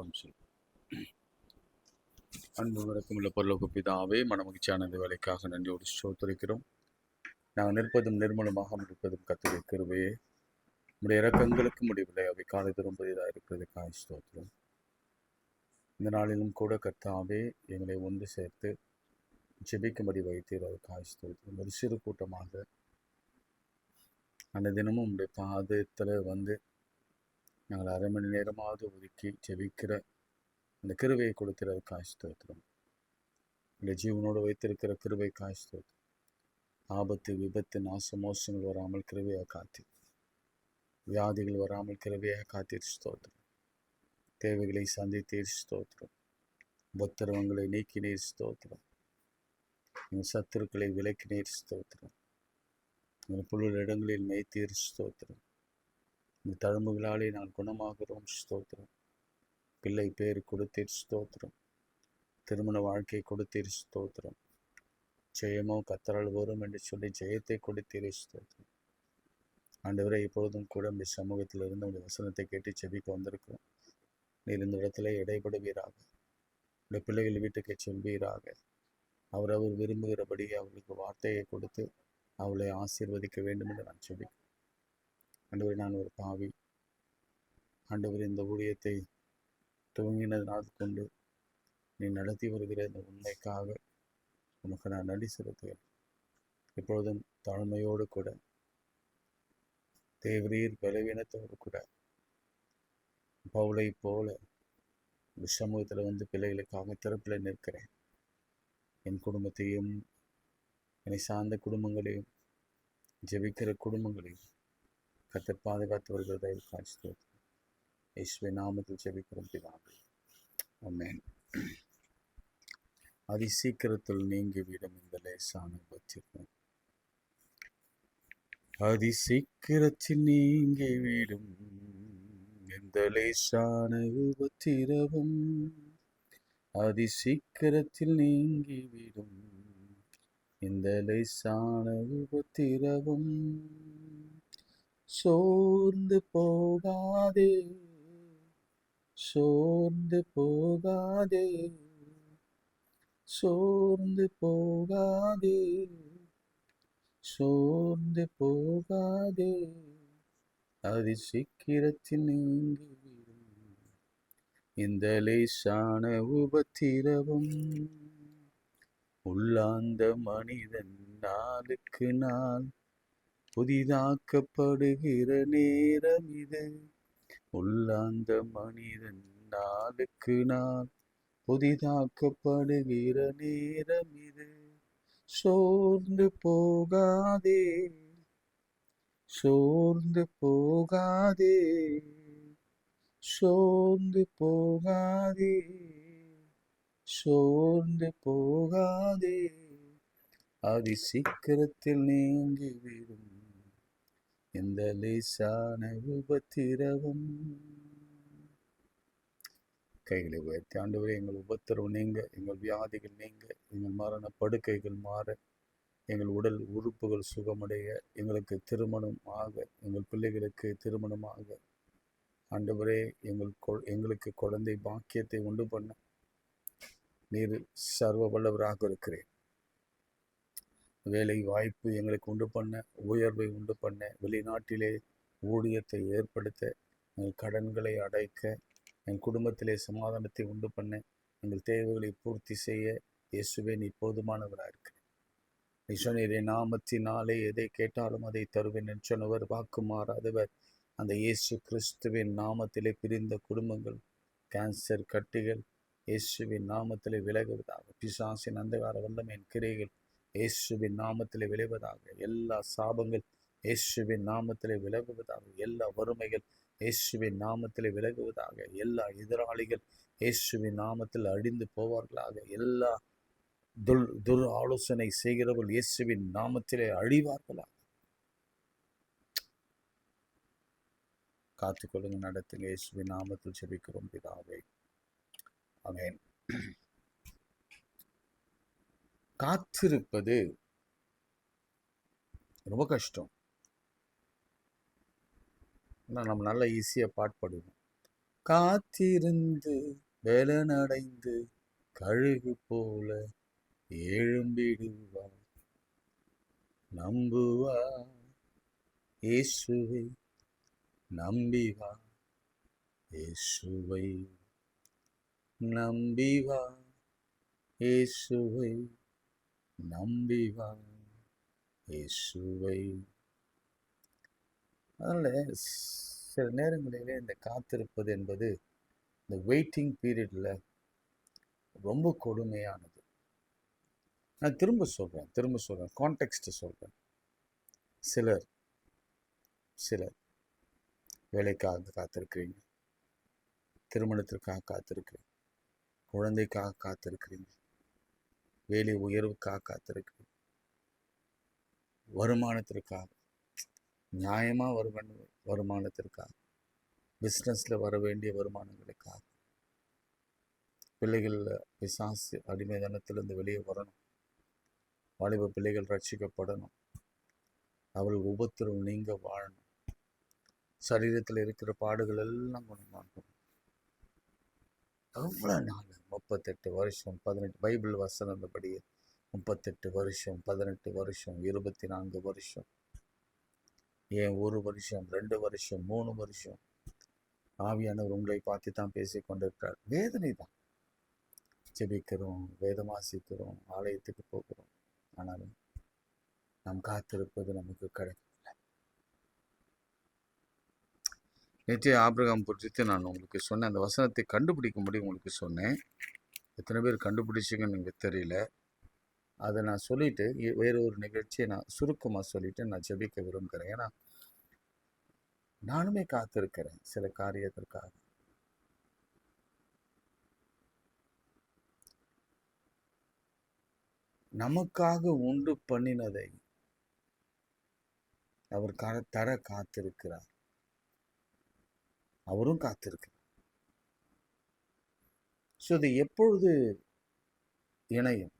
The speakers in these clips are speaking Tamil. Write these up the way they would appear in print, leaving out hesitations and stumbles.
ஜெபம் செய்யும். அன்பு வணக்கமுள்ள பரலோக பிதாவே, மனமகிழ்ச்சியான இந்த வேலைக்காக நன்றியோடு ஸ்தோத்திரிக்கிறோம். நாங்கள் நிற்பதும் நிர்மலமாக இருப்பதும் கர்த்தருடைய கிருபையே. உடைய இறக்கங்களுக்கு முடிவில்லை, அவை காலை தரும் புதிதாக இருக்கிறதுக்காக ஸ்தோத்திரம். இந்த நாளிலும் கூட கர்த்தாவே எங்களை ஒன்று சேர்த்து ஜெபிக்கும்படி வைத்தீர், அதுக்காக ஸ்தோத்திரம். ஒரு சிறு கூட்டமாக அந்த தினமும் உடைய பாதத்தில் வந்து நாங்கள் அரை மணி நேரமாவது ஒதுக்கி ஜெபிக்கிற அந்த கிருபையை கொடுக்கிறதுக்காக ஸ்தோத்திரம். இந்த ஜீவனோடு வைத்திருக்கிற கிருபைக்காக ஸ்தோத்திரம். ஆபத்து, விபத்து, நாச மோசங்கள் வராமல் கிருபையாக காத்து, வியாதிகள் வராமல் கிருபையாக காத்தீர் ஸ்தோத்திரம். தேவைகளை சந்தித்தீர் ஸ்தோத்திரம். உபத்திரவங்களை நீக்கினீர் ஸ்தோத்திரம். எங்கள் சத்துருக்களை விலக்கினீர் ஸ்தோத்திரம். எங்கள் புல்லுள்ள இடங்களில் மேய்த்தீர் ஸ்தோத்திரம். இந்த தழும்புகளாலே நான் குணமாகிறோம் ஸ்தோத்திரம். பிள்ளை பேர் கொடுத்தீர் ஸ்தோத்திரம். திருமண வாழ்க்கை கொடுத்தீர் ஸ்தோத்திரம். ஜெயமோ கத்தரால் வரும் என்று சொல்லி ஜெயத்தை கொடுத்தீர் ஸ்தோத்திரம். ஆண்டவரை இப்பொழுதும் கூட இந்த சமூகத்தில் இருந்து உடைய வசனத்தை கேட்டு செபிக்க வந்திருக்கிறோம். நீர் இந்த இடத்துல இடைபடுவீராக. இந்த பிள்ளைகள் வீட்டுக்கு செல்வீராக. அவரவர் விரும்புகிறபடி அவர்களுக்கு வார்த்தையை கொடுத்து அவளை ஆசீர்வதிக்க வேண்டும் என்று நான் செபிக்கிறேன். ஆண்டவரை, நான் ஒரு பாவி. ஆண்டவர், இந்த ஊழியத்தை துவங்கினது கொண்டு நீ நடத்தி வருகிற இந்த உண்மைக்காக உனக்கு நான் நன்றி செலுத்துகிறேன். இப்பொழுதும் தாழ்மையோடு கூட, தேவரீர் பலவீனத்தோடு கூட பவுலை போல இந்த சமூகத்தில் வந்து பிள்ளைகளுக்காக திறப்பில் நிற்கிறேன். என் குடும்பத்தையும் என்னை சார்ந்த குடும்பங்களையும் ஜெபிக்கிற குடும்பங்களையும் கர்த்தர் பாதுகாத்து வருகிறதை காட்சி இயேசுவை நாமத்தில் ஜெபிக்கிறோம் பிதாவே, ஆமென். அதி சீக்கிரத்தில் நீங்கிவிடும் இந்த லேசான உபத்திரவம். அதி சீக்கிரத்தில் நீங்கிவிடும் இந்த லேசான உபத்திரவம். அதி சீக்கிரத்தில் நீங்கிவிடும் இந்த லேசான உபத்திரவம். சோர்ந்து போகாதே, சோர்ந்து போகாதே, சோர்ந்து போகாதே, சோர்ந்து போகாதே. அதி சீக்கிரத்தில் நீங்கிவிடும் இந்த லேசான உபத்திரவம். உள்ளாந்த மனிதன் நாளுக்கு நாள் புதிதாக்கப்படுகிற நேரம் இது. உள்ளாந்த மனிதன் நாளுக்கு நாள் புதிதாக்கப்படுகிற நேரம் இது. சோர்ந்து போகாதே, சோர்ந்து போகாதே, சோர்ந்து போகாதே, சோர்ந்து போகாதே. அதி சீக்கிரத்தில் நீங்கிவிடும் இந்த லேசான உபத்திரவம். கைகளை உயர்த்தி, ஆண்டவரே, எங்கள் உபத்திரவம் நீங்க, எங்கள் வியாதிகள் நீங்க, எங்கள் மரண படுக்கைகள் மாற, எங்கள் உடல் உறுப்புகள் சுகமடைய, எங்களுக்கு திருமணம் ஆக, எங்கள் பிள்ளைகளுக்கு திருமணமாக, ஆண்டவரே, எங்களுக்கு குழந்தை பாக்கியத்தை உண்டு பண்ண நீர் சர்வ வல்லவராக இருக்கிறேன். வேலை வாய்ப்பு எங்களுக்கு உண்டு பண்ண, உயர்வை உண்டு பண்ண, வெளிநாட்டிலே ஊழியத்தை ஏற்படுத்த, எங்கள் கடன்களை அடைக்க, என் குடும்பத்திலே சமாதானத்தை உண்டு பண்ண, எங்கள் தேவைகளை பூர்த்தி செய்ய இயேசுவே நீ போதுமானவராக இருக்கிறேன். நீ சொன்னீரே, நாமத்தினாலே எதை கேட்டாலும் அதை தருவேன் என்று சொன்னவர், வாக்கு மாறாதவர். அந்த இயேசு கிறிஸ்துவின் நாமத்திலே பிரிந்த குடும்பங்கள், கேன்சர் கட்டிகள் இயேசுவின் நாமத்திலே விலகுவதாக. பிசாசின் அந்தகார வல்லமையின் கிரைகள் இயேசுவின் நாமத்திலே விளைவதாக. எல்லா சாபங்கள் இயேசுவின் நாமத்திலே விலகுவதாக. எல்லா வறுமைகள் இயேசுவின் நாமத்திலே விலகுவதாக. எல்லா எதிராளிகள் இயேசுவின் நாமத்தில் அழிந்து போவார்களாக. எல்லா துர் ஆலோசனை செய்கிறவர்கள் இயேசுவின் நாமத்திலே அழிவார்களாக. காத்துக்கொள்ளுங்க, நடத்துங்க. இயேசுவின் நாமத்தில் ஜெபிக்கிறோம் பிதாவே, ஆமென். காத்திருப்பது ரொம்ப கஷ்டம். ஆனால் நம்ம நல்லா ஈஸியாக பாட்படுவோம். காத்திருந்து வேலனடைந்து கழுகு போல எழும்பிடுவார். நம்புவா இயேசுவை, நம்பிவா இயேசுவை, நம்பிவா இயேசுவை, நம்பிவா இயேசுவை. அதனால சில நேரங்களிலே இந்த காத்திருப்பது என்பது இந்த வெயிட்டிங் பீரியட்ல ரொம்ப கொடுமையானது. நான் திரும்ப சொல்றேன் கான்டெக்ஸ்ட் சொல்றேன். சிலர் வேலைக்காக காத்திருக்கிறீங்க, திருமணத்திற்காக காத்திருக்கிறீங்க, குழந்தைக்காக காத்திருக்கிறீங்க, வேலை உயர்வுக்காக காத்திருக்கிறீங்க, வருமானத்திற்காக, நியாயமா வருமானத்திற்காக, பிஸ்னஸ்ல வர வேண்டிய வருமானங்களுக்காக, பிள்ளைகள் பிசாசு அடிமைதனத்திலிருந்து வெளியே வரணும், வாலிப பிள்ளைகள் ரட்சிக்கப்படணும், அவர்கள் உபத்திரம் நீங்க வாழணும், சரீரத்தில் இருக்கிற பாடுகள் எல்லாம் குணமாகணும். எவ்வளோ நாள்? 38 வருஷம், 18, பைபிள் வசனப்படியே 38 வருஷம், 18 வருஷம், 24 வருஷம், ஏன் 1 வருஷம், 2 வருஷம், 3 வருஷம் ஆவியானவர் உங்களை பார்த்து தான் பேசி கொண்டிருக்கிறார். வேதனை தான். ஜெபிக்கிறோம், வேதம் வாசிக்கிறோம், ஆலயத்துக்கு போகிறோம், ஆனாலும் நாம் காத்திருப்பது நமக்கு கிடைக்கும். நேற்று ஆபிரகாம் குறித்து நான் உங்களுக்கு சொன்னேன், அந்த வசனத்தை கண்டுபிடிக்கும்படி உங்களுக்கு சொன்னேன். எத்தனை பேர் கண்டுபிடிச்சிங்கன்னு எனக்கு தெரியல. அதை நான் சொல்லிட்டு வேற ஒரு நிகழ்ச்சியை நான் சுருக்கமாக சொல்லிட்டு நான் ஜெபிக்க விரும்புகிறேன். ஏன்னா நானுமே காத்திருக்கிறேன் சில காரியத்திற்காக. நமக்காக உண்டு பண்ணினதை அவர் தர காத்திருக்கிறார். அவரும் காத்திருக்கிறார். ஸோ இது எப்பொழுது இணையும்?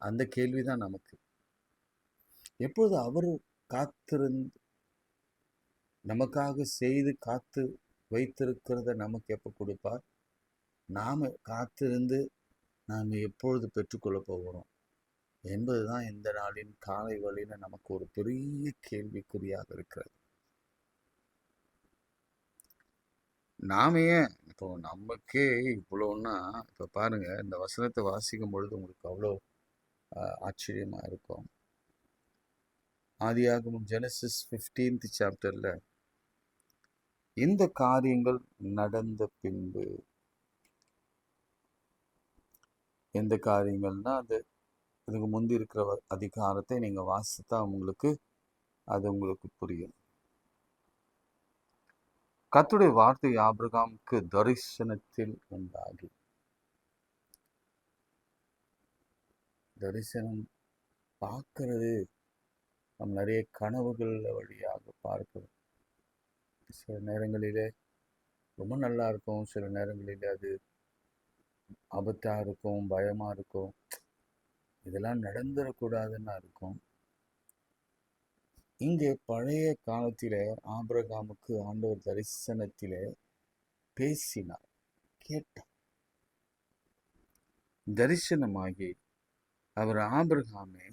அந்த கேள்விதான் நமக்கு. எப்பொழுது அவர் காத்திருந்து நமக்காக செய்து காத்து வைத்திருக்கிறத நமக்கு எப்போ கொடுப்பார்? நாம் காத்திருந்து நாம் எப்பொழுது பெற்றுக்கொள்ள போகிறோம் என்பதுதான் இந்த நாளின் காலை வழியில் நமக்கு ஒரு பெரிய கேள்விக்குறியாக இருக்கிறது. நாம ஏன் இப்போ நமக்கே இவ்வளோன்னா, இப்போ பாருங்க, இந்த வசனத்தை வாசிக்கும் பொழுது உங்களுக்கு அவ்வளோ ஆச்சரியமா இருக்கும். ஆதியாகமம் ஜெனசிஸ் 15th சாப்டர்ல இந்த காரியங்கள் நடந்த பின்பு, எந்த காரியங்கள்னா அது இதுக்கு முந்தி இருக்கிற அதிகாரத்தை நீங்க வாசித்தா உங்களுக்கு அது உங்களுக்கு புரியும். கர்த்தருடைய வார்த்தை ஆபிரகாமுக்கு தரிசனத்தில் உண்டாகி, தரிசனம் பார்க்கறது நம்ம நிறைய கனவுகள் வழியாக பார்க்கிறோம். சில நேரங்களிலே ரொம்ப நல்லா இருக்கும், சில நேரங்களிலே அது ஆபத்தா இருக்கும், பயமா இருக்கும், இதெல்லாம் நடந்துடக்கூடாதுன்னா இருக்கும். இங்கே பழைய காலத்திலே ஆபிரகாமுக்கு ஆண்டவர் தரிசனத்திலே பேசினார், கேட்டார். தரிசனமாகி அவர், ஆபிரகாமே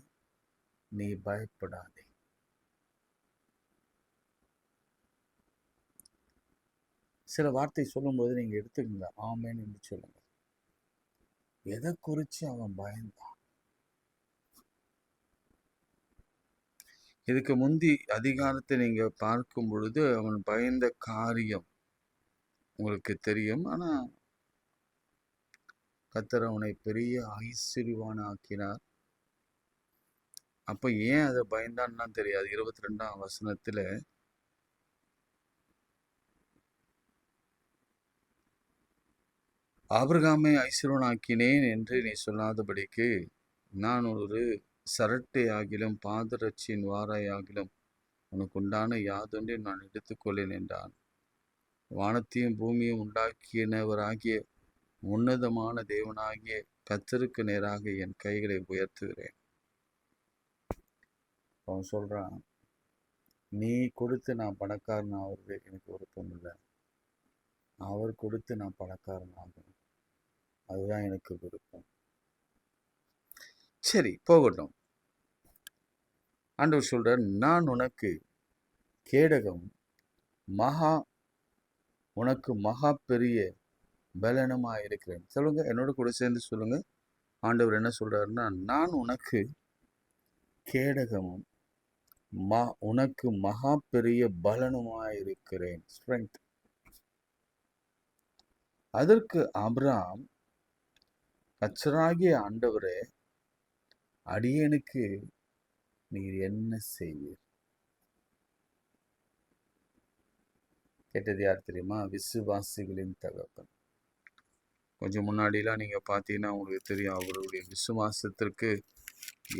நீ பயப்படாதே, சில வார்த்தை சொல்லும்போது நீங்க எடுத்துக்கங்க, ஆமேன் என்று சொல்லுங்க. எதை குறித்து அவன் பயந்தான்? இதுக்கு முந்தி அதிகாரத்தை நீங்க பார்க்கும் பொழுது அவன் பயந்த காரியம் உங்களுக்கு தெரியும். ஆனா கர்த்தர் அவனை பெரிய ஐஸ்வர்யவான் ஆக்கினார். அப்ப ஏன் அதை பயந்தான்னா தெரியாது. 22ஆம் வசனத்துல ஆபிரகாமை ஐஸ்வர்யவான் ஆக்கினேன் என்று நீ சொல்லாதபடிக்கு நான் ஒரு சரட்டை ஆகிலும் பாதரட்சியின் வாராய் ஆகிலும் உனக்கு உண்டான யாதொன்றையும் நான் எடுத்துக்கொள்ளேன் என்றான். வானத்தையும் பூமியும் உண்டாக்கினவராகிய உன்னதமான தேவனாகிய கர்த்தருக்கு நேராக என் கைகளை உயர்த்துகிறேன். அவன் சொல்றான், நீ கொடுத்து நான் பணக்காரன் ஆகுறது எனக்கு விருப்பம் இல்லை. அவர் கொடுத்து நான் பணக்காரன் ஆகணும், அதுதான் எனக்கு விருப்பம். சரி, போகட்டும். ஆண்டவர் சொல்றார், நான் உனக்கு கேடகம், உனக்கு மகா பெரிய பலனமா இருக்கிறேன். சொல்லுங்க, என்னோட கூட சேர்ந்து சொல்லுங்க. ஆண்டவர் என்ன சொல்றாருன்னா, நான் உனக்கு கேடகமும் உனக்கு மகா பெரிய பலனுமாயிருக்கிறேன். ஸ்ட்ரென்த். அதற்கு ஆபிரகாம், கர்த்தராகிய ஆண்டவரே, அடியேனுக்கு நீர் என்ன செய்வீர்? கேட்டது யார் தெரியுமா? விசுவாசிகளின் தகப்பன். கொஞ்சம் முன்னாடிலாம் நீங்க பார்த்தீங்கன்னா உங்களுக்கு தெரியும், அவருடைய விசுவாசத்திற்கு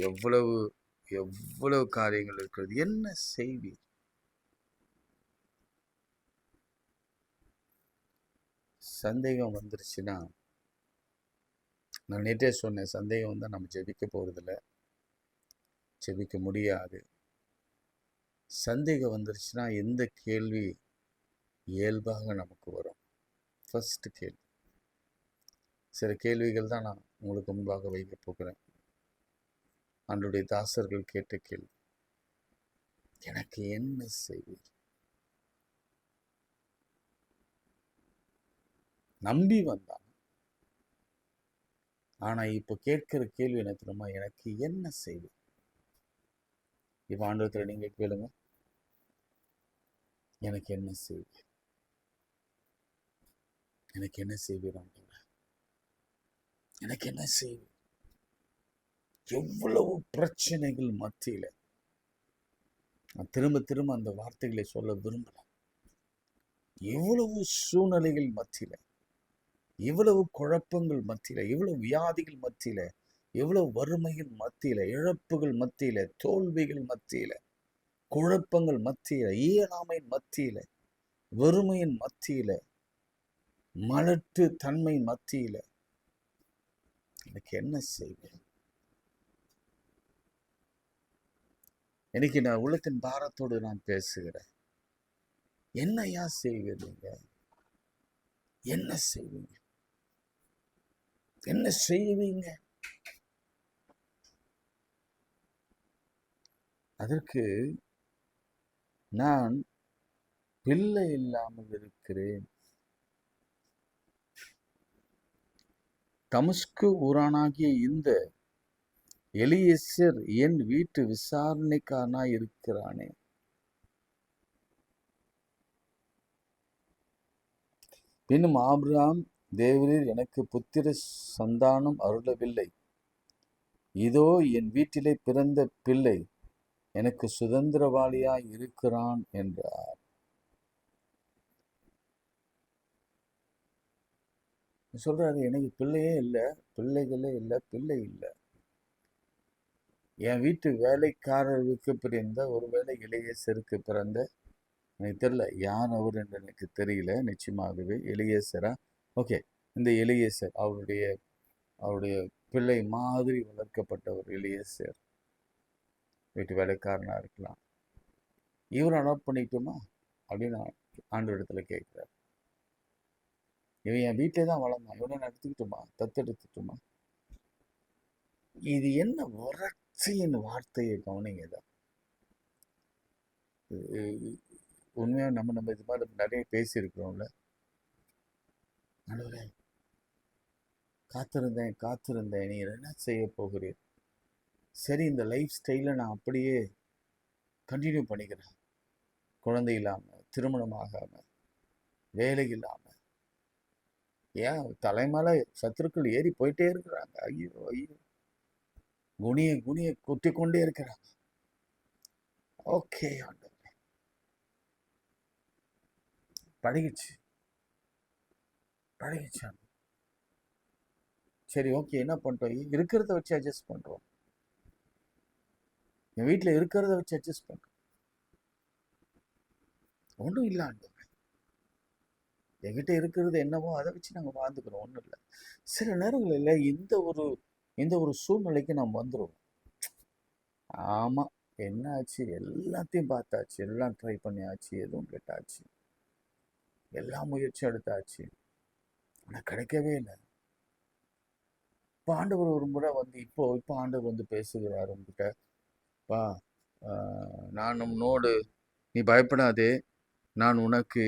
எவ்வளவு எவ்வளவு காரியங்கள் இருக்கிறது. என்ன செய்வீர்? சந்தேகம் வந்துருச்சுன்னா, நான் நேற்றே சொன்னேன், சந்தேகம் வந்தால் நம்ம ஜெபிக்க போறதில்ல, ஜெபிக்க முடியாது. சந்தேகம் வந்துருச்சுன்னா எந்த கேள்வி இயல்பாக நமக்கு வரும்? ஃபர்ஸ்ட் கேள்வி. சில கேள்விகள் தான் நான் உங்களுக்கு முன்பாக வைக்க போகிறேன். ஆண்டவருடைய தாசர்கள் கேட்ட கேள்வி, எனக்கு என்ன செய்வீர்? நம்பி வந்தான். ஆனா இப்ப கேட்கிற கேள்வி என்ன தெரியுமா? எனக்கு என்ன செய்வீர்? இப்ப ஆண்டவத்துல நீங்க கேளுங்க, எனக்கு என்ன செய்வீர்? எனக்கு என்ன செய்வீர் ஆண்டவரே? எனக்கு என்ன செய்வீர்? எவ்வளவு பிரச்சனைகள் மத்தியில, நான் திரும்ப திரும்ப அந்த வார்த்தைகளை சொல்ல விரும்பல. எவ்வளவு சூழ்நிலைகள் மத்தியில, எவ்வளவு குழப்பங்கள் மத்தியில, எவ்வளவு வியாதிகள் மத்தியில, எவ்வளவு வறுமைகள் மத்தியில, இழப்புகள் மத்தியில, தோல்விகள் மத்தியில, குழப்பங்கள் மத்தியில, இயலாமையின் மத்தியில, வறுமையின் மத்தியில, மலட்டு தன்மை மத்தியில எனக்கு என்ன செய்வேன்? இன்னைக்கு நான் உள்ளத்தின் பாரத்தோடு நான் பேசுகிறேன். என்னையா செய்வீங்க? என்ன செய்வீங்க? என்ன செய்வீங்க? அதற்கு நான் பிள்ளை இல்லாமல் இருக்கிறேன். தமஸ்கு ஊரானாகிய இந்த எலியேசர் என் வீட்டு விசாரணைக்காரனாய் இருக்கிறானே. பின்னும் ஆபிரகாம், தேவரீர் எனக்கு புத்திர சந்தானம் அருளவில்லை, இதோ என் வீட்டிலே பிறந்த பிள்ளை எனக்கு சுதந்திரவாளியாய் இருக்கிறான் என்றார். சொல்றாரு, எனக்கு பிள்ளையே இல்லை, பிள்ளைகளே இல்லை, பிள்ளை இல்லை. என் வீட்டு வேலைக்காரருக்கு பிறந்த, ஒருவேளை எலியேசருக்கு பிறந்த, எனக்கு தெரியல யார் அவர் என்று எனக்கு தெரியல, நிச்சயமாகவே எலியேசரா? ஓகே, இந்த எலியேசர் அவருடைய பிள்ளை மாதிரி வளர்க்கப்பட்ட ஒரு எலியேசர் வீட்டு வேலைக்காரனா இருக்கலாம். இவரை அடாப்ட் பண்ணிக்கிட்டோமா அப்படின்னு ஆண்டு இடத்துல கேட்கிறார். இவன் என் வீட்டிலே தான் வளர்ந்தான், இவனை நான் எடுத்துக்கிட்டோமா, தத்தெடுத்துட்டோமா? இது என்ன வறட்சியின் வார்த்தையை கவனிங்க. தான் உண்மையா நம்ம இது மாதிரி நிறைய பேசியிருக்கிறோம்ல. ஆண்டவரே, காத்திருந்தேன், நீ என்ன செய்ய போகிறீர்? சரி, இந்த லைஃப் ஸ்டைலை நான் அப்படியே கண்டினியூ பண்ணிக்கிறேன். குழந்தை இல்லாமல், திருமணம் ஆகாமல், வேலை இல்லாமல், ஏன் தலைமலை சத்துருக்கள் ஏறி போயிட்டே இருக்கிறாங்க. ஐயோ ஐயோ, குனிய குத்தி கொண்டே இருக்கிறாங்க. ஓகே ஆண்டவரே, பழகிச்சு. சரி, ஓகே, என்ன பண்ணுறோம்? இருக்கிறத வச்சு அட்ஜஸ்ட் பண்ணுறோம். என் வீட்டில் இருக்கிறத வச்சு அட்ஜஸ்ட் பண்ணுறோம். ஒன்றும் இல்லை ஆண்டவரே, என்கிட்ட இருக்கிறது என்னவோ அதை வச்சு நாங்கள் வாழ்ந்துக்கிறோம், ஒன்றும் இல்லை. சில நேரங்களில் இந்த ஒரு சூழ்நிலைக்கு நாம் வந்துடுவோம். ஆமாம், என்ன ஆச்சு? எல்லாத்தையும் பார்த்தாச்சு, எல்லாம் ட்ரை பண்ணியாச்சு, எதுவும் கெட்டாச்சு. எல்லா முயற்சியும் எடுத்தாச்சு, ஆனால் கிடைக்கவே இல்லை. இப்போ ஆண்டவர் ஒரு முறை வந்து இப்போ ஆண்டவர் வந்து பேசுகிறார் உங்ககிட்ட. பா, நான் உன்னோடு, நீ பயப்படாதே, நான் உனக்கு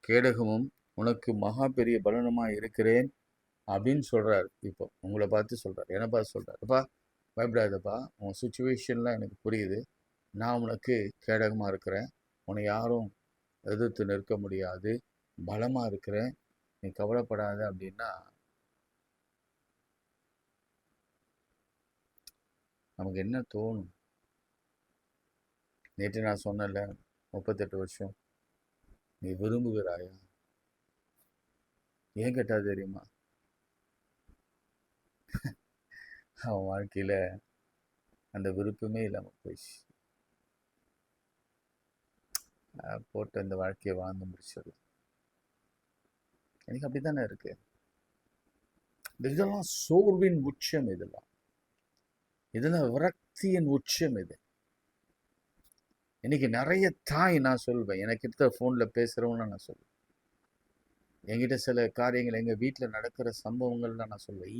கேடகமும் உனக்கு மகா பெரிய பலனுமாக இருக்கிறேன் அப்படின்னு சொல்கிறார். இப்போ உங்களை பார்த்து சொல்கிறார், என்னை பார்த்து சொல்கிறார். அப்பா பயப்படாதப்பா, உன் சுச்சுவேஷன்லாம் எனக்கு புரியுது, நான் உனக்கு கேடகமாக இருக்கிறேன், உன்னை யாரும் எதிர்த்து நிற்க முடியாது, பலமாக இருக்கிறேன், நீ கவலைப்படாத அப்படின்னா நமக்கு என்ன தோணும்? நேற்று நான் சொன்னல, 38 வருஷம் நீ விரும்புகிறாயா? ஏன் கேட்டா தெரியுமா? அவன் வாழ்க்கையில் அந்த விருப்பமே இல்லாமல் போயிடுச்சு. போட்டு அந்த வாழ்க்கையை வாழ்ந்து முடிச்சிடலாம். எனக்கு அப்படி தானே இருக்கு. இதெல்லாம் சோர்வின் உச்சம், இதெல்லாம் விரக்தியின் உச்சம். இன்னைக்கு நிறைய தாய், நான் சொல்வேன், எனக்கு கிட்ட ஃபோனில் பேசுகிறவங்க நான் சொல்லுவேன், என்கிட்ட சில காரியங்கள் எங்கள் வீட்டில் நடக்கிற சம்பவங்கள்லாம் நான் சொல்லுவேன்,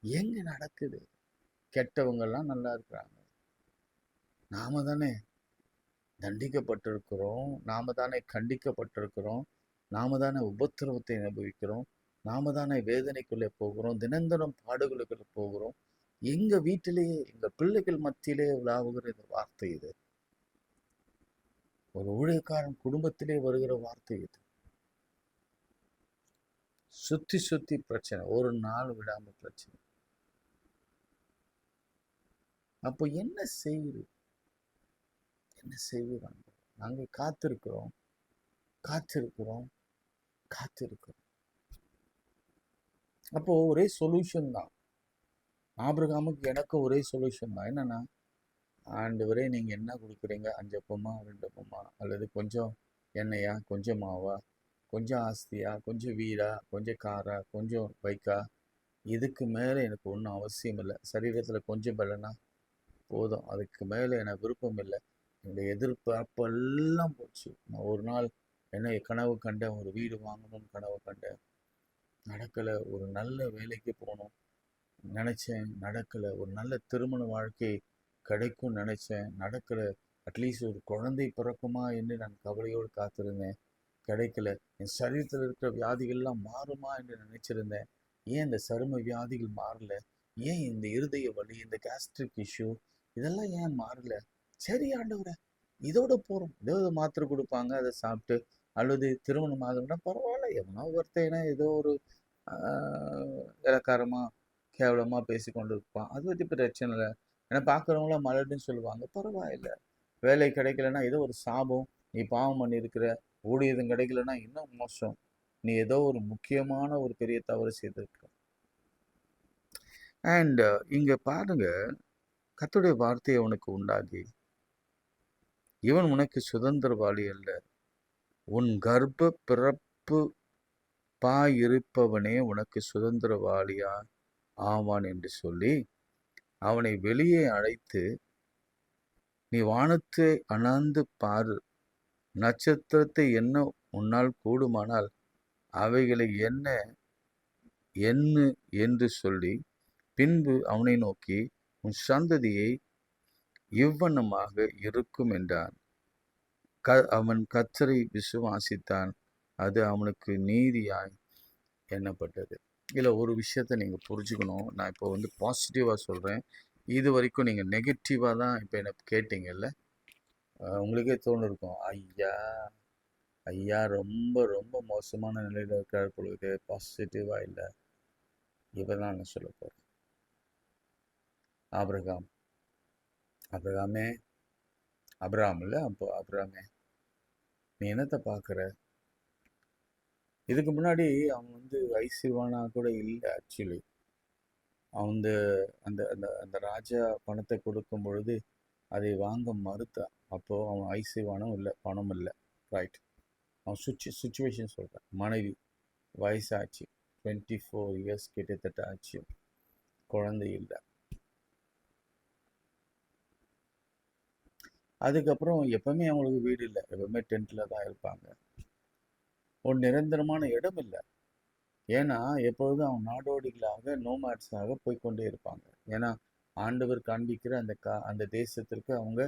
எங்க நடக்குது? கெட்டவங்கெல்லாம் நல்லா இருக்கிறாங்க, நாம தானே தண்டிக்கப்பட்டிருக்கிறோம், நாம தானே கண்டிக்கப்பட்டிருக்கிறோம், நாம தானே உபத்திரவத்தை அனுபவிக்கிறோம், நாம தானே வேதனைக்குள்ளே போகிறோம், தினந்தனம் பாடுகளுக்குள்ள போகிறோம். எங்க வீட்டிலேயே எங்க பிள்ளைகள் மத்தியிலே உலாவுகிற இந்த வார்த்தை இது. ஒரு ஊழியக்காரன் குடும்பத்திலே வருகிற வார்த்தை இது. சுத்தி சுத்தி பிரச்சனை, ஒரு நாள் விடாம பிரச்சனை. அப்போ என்ன செய்யுது? என்ன செய்வோம்? நாங்கள் காத்திருக்கிறோம், காத்திருக்கிறோம், காத்திருக்கிறோம். அப்போ ஒரே சொல்யூஷன் தான். ஆபிரகாமுக்கு எனக்கு ஒரே சொல்யூஷன் தான். என்னன்னா, ஆண்டவரே நீங்க என்ன கொடுக்குறீங்க? 5 அப்பமா 2 அப்பமா, அல்லது கொஞ்சம் எண்ணெயா, கொஞ்சம் மாவா, கொஞ்சம் ஆஸ்தியா, கொஞ்சம் வீடா, கொஞ்சம் காரா, கொஞ்சம் பைக்கா, இதுக்கு மேலே எனக்கு ஒன்றும் அவசியம் இல்லை. சரீரத்தில் கொஞ்சம் பலனா போதும், அதுக்கு மேலே எனக்கு விருப்பம் இல்லை. என்னுடைய எதிர்பார்ப்பெல்லாம் போச்சு. நான் ஒரு நாள் என்ன கனவு கண்டேன், ஒரு வீடு வாங்கணும்னு கனவு கண்டேன், நடக்கலை. ஒரு நல்ல வேலைக்கு போகணும் நினச்சேன், நடக்கலை. ஒரு நல்ல திருமண வாழ்க்கை கிடைக்கும் நினச்சேன், நடக்கலை. அட்லீஸ்ட் ஒரு குழந்தை பிறக்குமா என்று நான் கவலையோடு காத்திருந்தேன், கிடைக்கல. என் சரீரத்தில் இருக்கிற வியாதிகள்லாம் மாறுமா என்று நினைச்சிருந்தேன், ஏன் இந்த சரும வியாதிகள் மாறல? ஏன் இந்த இருதய வலி, இந்த கேஸ்ட்ரிக் இஷ்யூ, இதெல்லாம் ஏன் மாறல? சரி ஆண்டவரே, இதோட போகிறோம். ஏதோ மாத்திரை கொடுப்பாங்க, அதை சாப்பிட்டு, அல்லது திருமணம் ஆகுதுன்னா பரவாயில்ல, எவனோ ஒருத்தனா ஏதோ ஒரு இலக்காரமாக கேவலமாக பேசி கொண்டு இருப்பான், அது பற்றி பிரச்சனை இல்லை. ஏன்னா பார்க்குறவங்களாம் மலர்னு சொல்லுவாங்க, பரவாயில்லை. வேலை கிடைக்கலன்னா ஏதோ ஒரு சாபம், நீ பாவம் பண்ணியிருக்கிற. ஊழியதும் கிடைக்கலன்னா இன்னும் மோசம், நீ ஏதோ ஒரு முக்கியமான ஒரு பெரிய தவறு செய்திருக்க. அண்ட் இங்க பாருங்க, கர்த்தருடைய வார்த்தையை உனக்கு உண்டாகி, இவன் உனக்கு சுதந்திரவாளி அல்ல, உன் கர்ப்ப பிறப்பு பாயிருப்பவனே உனக்கு சுதந்திரவாளியா ஆவான் என்று சொல்லி அவனை வெளியே அழைத்து, நீ வானத்தை அண்ணாந்து பாரு, நட்சத்திரத்தை என்ன உன்னால் கூடுமானால் அவைகளை எண்ணு என்று சொல்லி, பின்பு அவனை நோக்கி, உன் சந்ததியை இவ்வண்ணமாக இருக்கும் என்றான். அவன் கர்த்தரை விசுவாசித்தான், அது அவனுக்கு நீதியாய் எண்ணப்பட்டது. இதில் ஒரு விஷயத்த நீங்கள் புரிஞ்சுக்கணும். நான் இப்போ வந்து பாசிட்டிவாக சொல்கிறேன். இது வரைக்கும் நீங்கள் நெகட்டிவாக தான் இப்போ என்ன கேட்டீங்கல்ல, உங்களுக்கே தோணிருக்கும், ஐயா ரொம்ப ரொம்ப மோசமான நிலையில் இருக்கிற பொழுது பாசிட்டிவாக இல்லை. இப்போ தான் நான் சொல்ல போகிறேன். அப்ரஹாம் இல்லை, அப்போ அப்ரஹாமே, நீ என்னத்தை பார்க்குற? இதுக்கு முன்னாடி அவன் வந்து ஐசிவானா கூட இல்லை. ஆக்சுவலி அவன் அந்த அந்த அந்த ராஜா பணத்தை கொடுக்கும் பொழுது அதை வாங்க மறுத்தான். அப்போது அவன் ஐசிவானும் இல்லை, பணம் இல்லை. ரைட். அவன் சுச்சுவேஷன் சொல்கிறேன். மனைவி வயசாச்சு, 24 இயர்ஸ் கிட்டத்தட்ட ஆச்சு, குழந்தை இல்லை. அதுக்கப்புறம் எப்பவுமே அவங்களுக்கு வீடு இல்லை, எப்பவுமே டென்ட்ல தான் இருப்பாங்க. ஒரு நிரந்தரமான இடம் இல்லை. ஏன்னா எப்பொழுதும் அவங்க நாடோடிகளாக நோமேட்ஸாக போய்க்கொண்டே இருப்பாங்க. ஏன்னா ஆண்டவர் காண்பிக்கிற அந்த தேசத்திற்கு அவங்க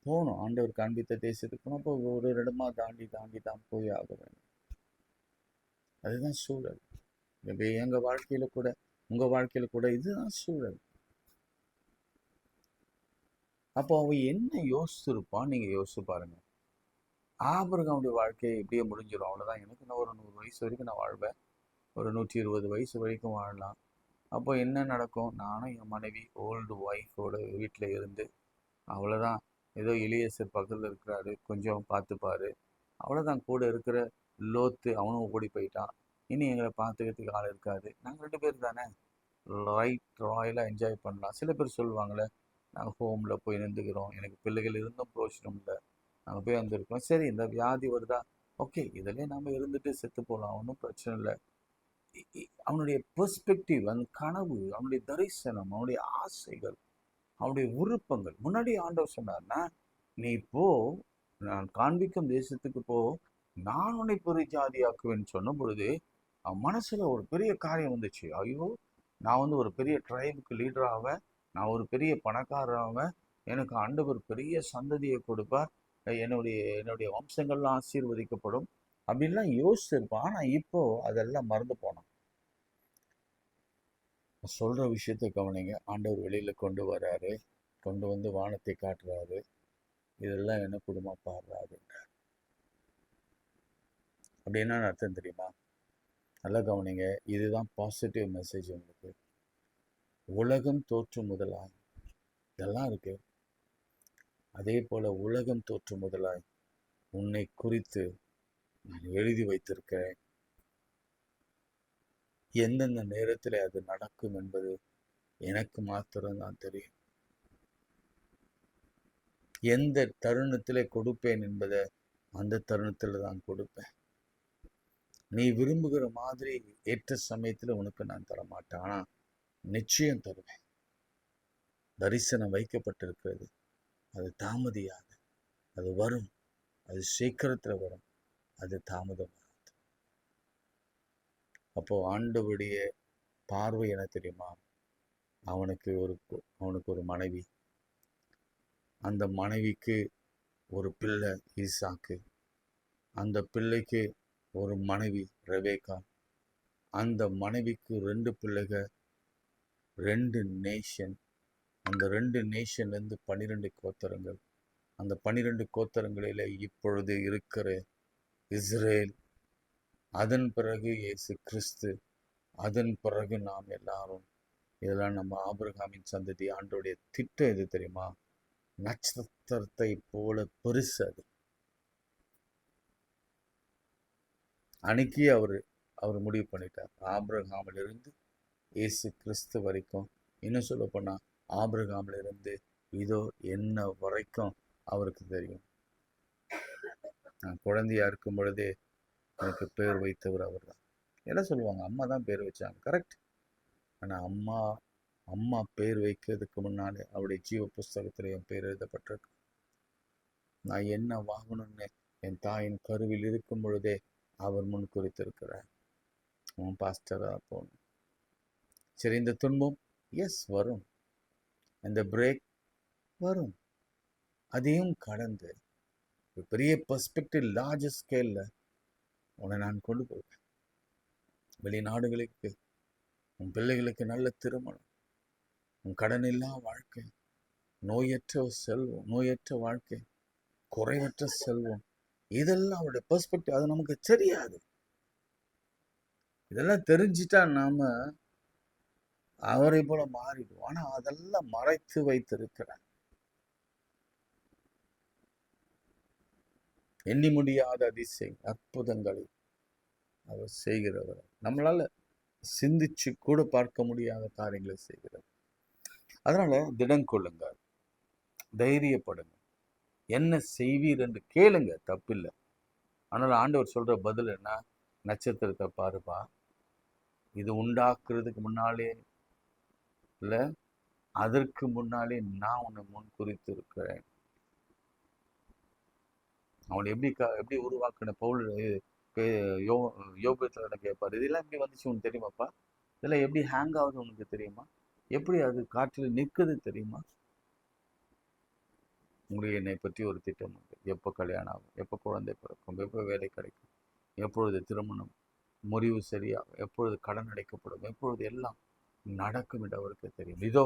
போகணும். ஆண்டவர் காண்பித்த தேசத்துக்கு போகணும். அப்போ ஒரு இடமா தாண்டி தாண்டி தான் போய் ஆக வேண்டும். அதுதான் சூழல். எங்க வாழ்க்கையில கூட, உங்க வாழ்க்கையில கூட இதுதான் சூழல். அப்போ அவன் என்ன யோசிச்சிருப்பான் நீங்க யோசிச்சு பாருங்க. ஆபிரகாமுடைய வாழ்க்கையை இப்படியே முடிஞ்சிடும், அவ்வளவுதான். எனக்கு நான் ஒரு 100 வயசு வரைக்கும் நான் வாழ்வேன், ஒரு 120 வயசு வரைக்கும் வாழலாம். அப்போ என்ன நடக்கும்? நானும் என் மனைவி ஓல்டு ஒய்ஃபோட வீட்டில் இருந்து அவ்வளோதான். ஏதோ எலியேசர் பக்கத்தில் இருக்கிறாரு, கொஞ்சம் பார்த்துப்பாரு, அவ்வளோதான். கூட இருக்கிற லோத்து அவனும் ஓடி போயிட்டான். இனி எங்களை பார்த்துக்கிறதுக்கு ஆள் இருக்காது. நாங்கள் 2 பேர் தானே, ராயலாக என்ஜாய் பண்ணலாம். சில பேர் சொல்லுவாங்களே, நாங்கள் ஹோமில் போய் நின்றுக்கிறோம், எனக்கு பிள்ளைகள் இருந்தும் பிரோஜனம் இல்லை, நாங்கள் போய் வந்திருக்கோம். சரி, இந்த வியாதி வருதா, ஓகே, இதிலே நாம் இருந்துட்டு செத்து போகலாம், ஒன்றும் பிரச்சனை இல்லை. அவனுடைய பெர்ஸ்பெக்டிவ், அந்த கனவு, அவனுடைய தரிசனம், அவனுடைய ஆசைகள், அவனுடைய விருப்பங்கள். முன்னாடி ஆண்டவர் சொன்னார்னா, நீ போ, நான் காண்பிக்கும் தேசத்துக்கு போ, நான் உன்னை பெரிய ஜாதியாக்குவேன்னு சொன்ன பொழுது அவன் மனசுல ஒரு பெரிய காரியம் வந்துச்சு. ஐயோ, நான் வந்து ஒரு பெரிய ட்ரைபுக்கு லீடர் ஆவேன், நான் ஒரு பெரிய பணக்காரர் ஆவேன், எனக்கு ஆண்டவர் பெரிய சந்ததியை கொடுப்பார், என்னுடைய என்னுடைய வம்சங்கள்லாம் ஆசீர்வதிக்கப்படும் அப்படின்லாம் யோசிச்சிருப்பான். ஆனா இப்போ அதெல்லாம் மறந்து போனான். சொல்ற விஷயத்தை கவனிங்க. ஆண்டவர் வெளியில கொண்டு வர்றாரு, கொண்டு வந்து வானத்தை காட்டுறாரு, இதெல்லாம் என்ன குடும்பமா பாடுறாரு. அப்படி என்ன அர்த்தம் தெரியுமா? நல்லா கவனிங்க. இதுதான் பாசிட்டிவ் மெசேஜ் உங்களுக்கு. உலகம் தோற்று முதலாய் இதெல்லாம் இருக்கு. அதே போல உலகம் தோற்று முதலாய் உன்னை குறித்து நான் எழுதி வைத்திருக்கிறேன். எந்தெந்த நேரத்தில் அது நடக்கும் என்பது எனக்கு மாத்திரம்தான் தெரியும். எந்த தருணத்திலே கொடுப்பேன் என்பதை அந்த தருணத்தில் தான் கொடுப்பேன். நீ விரும்புகிற மாதிரி ஏற்ற சமயத்தில் உனக்கு நான் தரமாட்டேன், ஆனால் நிச்சயம் தருவேன். தரிசனம் வைக்கப்பட்டிருக்கிறது, அது தாமதியாது, அது வரும், அது சீக்கிரத்தில் வரும், அது தாமதம் வராது. அப்போ ஆண்டவருடைய பார்வை என்ன தெரியுமா? அவனுக்கு ஒரு மனைவி, அந்த மனைவிக்கு ஒரு பிள்ளை ஈசாக்கு, அந்த பிள்ளைக்கு ஒரு மனைவி ரெபேக்கா, அந்த மனைவிக்கு 2 பிள்ளைகள், 2 நேஷன், அந்த 2 நேஷன்லேருந்து 12 கோத்திரங்கள், அந்த 12 கோத்திரங்களில் இப்பொழுது இருக்கிற இஸ்ரேல், அதன் பிறகு இயேசு கிறிஸ்து, அதன் பிறகு நாம் எல்லாரும். இதெல்லாம் நம்ம ஆபிரகாமின் சந்ததி. ஆண்டோடைய திட்டம் எது தெரியுமா? நட்சத்திரத்தை போல பெருசு அது. அன்னைக்கு அவர் முடிவு பண்ணிட்டார். ஆபிரகாமிலிருந்து இயேசு கிறிஸ்து வரைக்கும், இன்னும் சொல்ல போனா ஆபிரகாமிலிருந்து இதோ என்ன வரைக்கும் அவருக்கு தெரியும். நான் குழந்தையா இருக்கும் பொழுதே எனக்கு பேர் வைத்தவர் அவர் தான். என்ன சொல்லுவாங்க, அம்மா தான் பேர் வச்சாங்க, கரெக்ட். ஆனால் அம்மா பேர் வைக்கிறதுக்கு முன்னாலே அவருடைய ஜீவ புஸ்தகத்தில் என் பேர் எழுதப்பட்டிருக்கு. நான் என்ன வாங்கணும்னு என் தாயின் கருவில் இருக்கும் பொழுதே அவர் முன் குறித்திருக்கிறார். அவன் பாஸ்டராக போகணும். சரி, இந்த துன்பம் எஸ் வரும், இந்த பிரேக் வரும், அதையும் கடந்து ஒரு பெரிய பெர்ஸ்பெக்டிவ், லார்ஜ் ஸ்கேலில் உன்னை நான் கொண்டு போவேன். வெளிநாடுகளுக்கு, உன் பிள்ளைகளுக்கு நல்ல திருமணம், உன் கடனில்லா வாழ்க்கை, நோயற்ற செல்வம், நோயற்ற வாழ்க்கை, குறைவற்ற செல்வம், இதெல்லாம் அவருடைய பெர்ஸ்பெக்டிவ். அது நமக்கு தெரியாது. இதெல்லாம் தெரிஞ்சிட்டா நாம அவரை போல மாறிடுவோம். ஆனா அதெல்லாம் மறைத்து வைத்திருக்கிறார். எண்ணி முடியாத அதிசயம், அற்புதங்களை அவர் செய்கிறவர். நம்மளால சிந்திச்சு கூட பார்க்க முடியாத காரியங்களை செய்கிறார். அதனால திடம் கொள்ளுங்க, தைரியப்படுங்க, என்ன செய்வீர் என்று கேளுங்க, தப்பில்லை. ஆனால் ஆண்டவர் சொல்ற பதில் என்ன? நட்சத்திரத்தை பாருப்பா, இது உண்டாக்குறதுக்கு முன்னாலே இல்லை, அதற்கு முன்னாலே நான் உன்னை முன் குறித்து இருக்கிறேன். அவனை எப்படி உருவாக்குன பவுல் யோ யோகத்தில் கேட்பார், இதெல்லாம் எப்படி வந்துச்சு உனக்கு தெரியுமாப்பா? இதெல்லாம் எப்படி ஹேங் ஆகுது உனக்கு தெரியுமா? எப்படி அது காற்றில் நிற்குது தெரியுமா? உங்களுக்கு என்னை பற்றி ஒரு திட்டம் உண்டு. எப்போ கல்யாணம் ஆகும், எப்போ குழந்தை பிறக்கும், எப்போ வேலை கிடைக்கும், எப்பொழுது திருமணம் முறிவு சரியாகும், எப்பொழுது கடன் அடைக்கப்படும், எப்பொழுது எல்லாம் நடக்கும் என்று அவருக்கு தெரியும். இதோ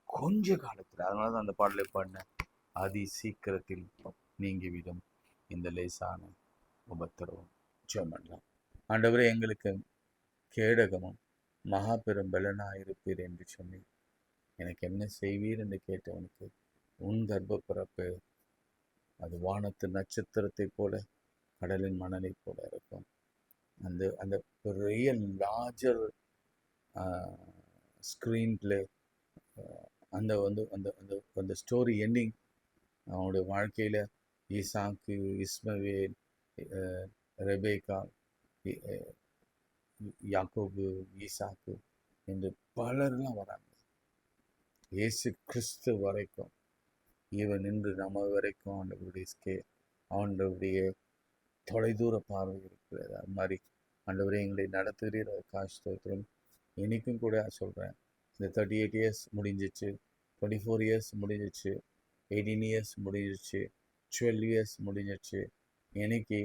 கொஞ்ச காலத்தில், அதனால தான் அந்த பாடலை பாடின, அதி சீக்கிரத்தில் நீங்கிவிடும் இந்த லேசான உபத்திரவம். ஜெபம். ஆண்டவரே, எங்களுக்கு கேடகமும் மகா பெரும் பலனாயிருப்பீர் என்று சொன்னீர். எனக்கு என்ன செய்வீர் என்று கேட்டவனுக்கு உன் கர்ப்ப பிறப்பு அது வானத்து நட்சத்திரத்தை போல கடலின் மணலை போல இருக்கும். அந்த அந்த பெரிய லார்ஜர் ஸ்க்ரீன் பிளே, அந்த வந்து அந்த அந்த அந்த ஸ்டோரி எண்டிங் அவனுடைய வாழ்க்கையில் ஈசாக்கு, இஸ்மவேல், ரெபேக்கா, யாக்கோபு, ஈசாக்கு என்று பலர்லாம் வராங்க. இயேசு கிறிஸ்து வரைக்கும், இவன் நின்று நம்ம வரைக்கும் ஆண்டவருடைய தொலைதூர பார்வை இருக்கிறது. அது மாதிரி ஆண்டவரே எங்களை நடத்துகிறீர், ஸ்தோத்திரம். இன்னைக்கும் கூட சொல்கிறேன், இந்த 38 இயர்ஸ் முடிஞ்சிச்சு, 24 இயர்ஸ் முடிஞ்சிச்சு, 18 இயர்ஸ் முடிஞ்சிச்சு, 12 இயர்ஸ் முடிஞ்சிச்சு. இன்னைக்கு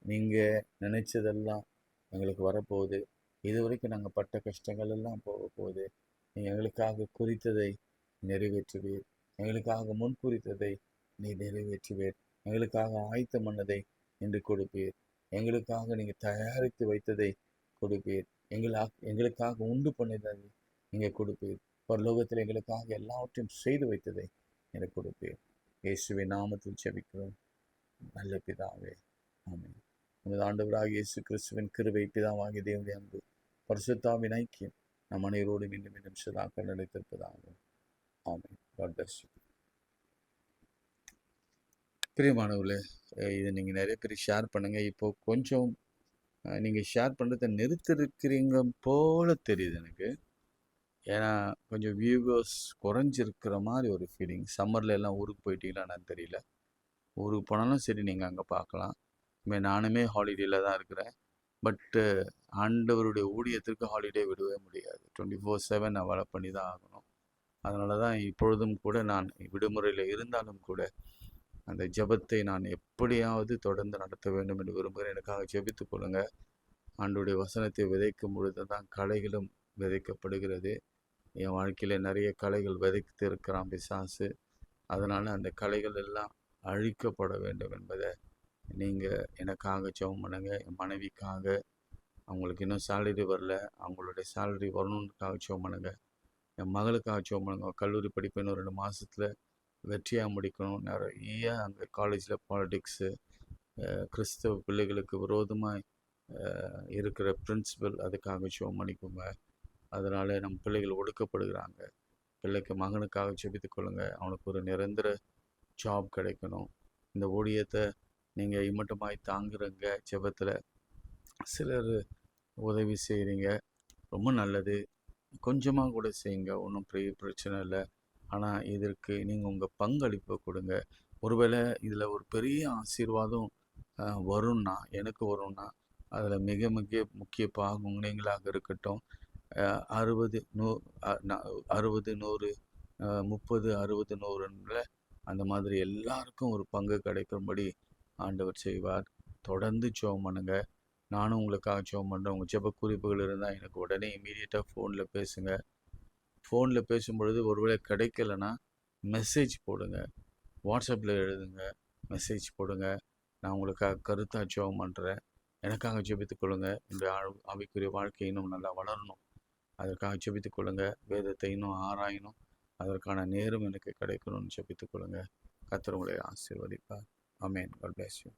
நீங்கள் நினைச்சதெல்லாம் எங்களுக்கு வரப்போகுது. இது வரைக்கும் நாங்கள் பட்ட கஷ்டங்கள் எல்லாம் போக போகுது. நீங்கள் எங்களுக்காக குறித்ததை நிறைவேற்றுவீர், எங்களுக்காக முன் குறித்ததை நீ நிறைவேற்றுவீர், எங்களுக்காக ஆயத்தம் பண்ணதை என்று கொடுப்பீர், எங்களுக்காக நீங்கள் தயாரித்து வைத்ததை கொடுப்பீர், எங்களுக்காக உண்டு பண்ணதை நீங்கள் கொடுப்பீர், பரலோகத்தில் எங்களுக்காக எல்லாவற்றையும் செய்து வைத்ததை எனக்கு கொடுப்பீர். இயேசுவின் நாமத்தில் ஜெபிக்கிறோம் நல்ல பிதாவே, ஆமென். நமது ஆண்டவராக இயேசு கிறிஸ்துவின் கிருபை, பிதாவாகிய தேவனுடைய அன்பு, பரிசுத்தாவின் ஐக்கியம் நம் அனைவரோடு மீண்டும் மீண்டும் சதாக்கள் நிலைத்திருப்பதாகும். ஆமென். God bless you. பிரியமானவர்களே, இதை நீங்கள் நிறைய பேர் ஷேர் பண்ணுங்கள். இப்போது கொஞ்சம் நீங்கள் ஷேர் பண்ணுறதை நிறுத்திருக்கிறீங்க போல தெரியுது எனக்கு. ஏன்னா கொஞ்சம் வியூவர்ஸ் குறைஞ்சிருக்கிற மாதிரி ஒரு ஃபீலிங். சம்மரில் எல்லாம் ஊருக்கு போயிட்டீங்களான்னு தெரியல. ஊருக்கு போனாலும் சரி, நீங்கள் அங்கே பார்க்கலாம். நானுமே ஹாலிடேயில் தான் இருக்கிறேன். பட்டு ஆண்டவருடைய ஊழியத்திற்கு ஹாலிடே விடவே முடியாது. 24/7 நான் வேலை பண்ணி தான் ஆகணும். அதனால தான் இப்பொழுதும் கூட நான் விடுமுறையில் இருந்தாலும் கூட அந்த ஜெபத்தை நான் எப்படியாவது தொடர்ந்து நடத்த வேண்டும் என்று விரும்புகிறேன். எனக்காக ஜெபித்து கொள்ளுங்க. ஆண்டவருடைய வசனத்தை விதைக்கும் பொழுது தான் களைகளும் விதைக்கப்படுகிறது. என் வாழ்க்கையில் நிறைய களைகள் விதைத்து இருக்கிறான் பிசாசு. அதனால் அந்த களைகள் எல்லாம் அழிக்கப்பட வேண்டும் என்பதை நீங்கள் எனக்காக ஜெபம் பண்ணுங்க. என் மனைவிக்காக, அவங்களுக்கு இன்னும் சேலரி வரல, அவங்களுடைய சேலரி வரணுன்றதுக்காக ஜெபம் பண்ணுங்க. என் மகளுக்காக ஜெபம் பண்ணுங்க. கல்லூரி படிப்பு இன்னும் 2 மாதத்தில் வெற்றியாக முடிக்கணும். நிறைய அங்கே காலேஜில் பாலிடிக்ஸு, கிறிஸ்தவ பிள்ளைகளுக்கு விரோதமாக இருக்கிற பிரின்சிபல், அதுக்காக ஜெபம் பண்ணிக்கோங்க. அதனால் நம்ம பிள்ளைகள் ஒடுக்கப்படுகிறாங்க. மகனுக்காக ஜெபித்து கொள்ளுங்க. அவனுக்கு ஒரு நிரந்தர ஜாப் கிடைக்கணும். இந்த ஊழியத்தை நீங்கள் இம்மட்டமாய் தாங்குறங்க. ஜெபத்தில் சிலர் உதவி செய்கிறீங்க, ரொம்ப நல்லது. கொஞ்சமாக கூட செய்யுங்க, ஒன்றும் பெரிய பிரச்சனை இல்லை. ஆனால் இதற்கு நீங்கள் உங்கள் பங்களிப்பை கொடுங்க. ஒருவேளை இதில் ஒரு பெரிய ஆசீர்வாதம் வரும்னா, எனக்கு வரும்னா, அதில் மிக மிக முக்கிய பாகம் நீங்களாக இருக்கட்டும். 60, 100, 30, 60, 100 அந்த மாதிரி எல்லாருக்கும் ஒரு பங்கு கிடைக்கும்படி ஆண்டவர் செய்வார். தொடர்ந்து ஜெபம் பண்ணுங்க. நானும் உங்களுக்காக ஜெபம் பண்ணுறேன். உங்கள் ஜெப குறிப்புகள் இருந்தால் எனக்கு உடனே இமீடியட்டாக ஃபோனில் பேசுங்க. ஃபோனில் பேசும்பொழுது ஒருவேளை கிடைக்கலன்னா மெசேஜ் போடுங்க, வாட்ஸ்அப்பில் எழுதுங்க, மெசேஜ் போடுங்க. நான் உங்களுக்காக கருத்தாக ஜெபம் பண்ணுறேன். எனக்காக ஜெபித்து கொள்ளுங்க. என்னுடைய ஆவிக்குரிய வாழ்க்கை இன்னும் நல்லா வளரணும், அதற்காக ஜெபித்து கொள்ளுங்க. வேதத்தை இன்னும் ஆராயணும், அதற்கான நேரம் எனக்கு கிடைக்கணும்னு ஜெபித்து கொள்ளுங்க. கர்த்தர் உங்களை ஆசீர்வதிப்பார். ஆமென். God bless you.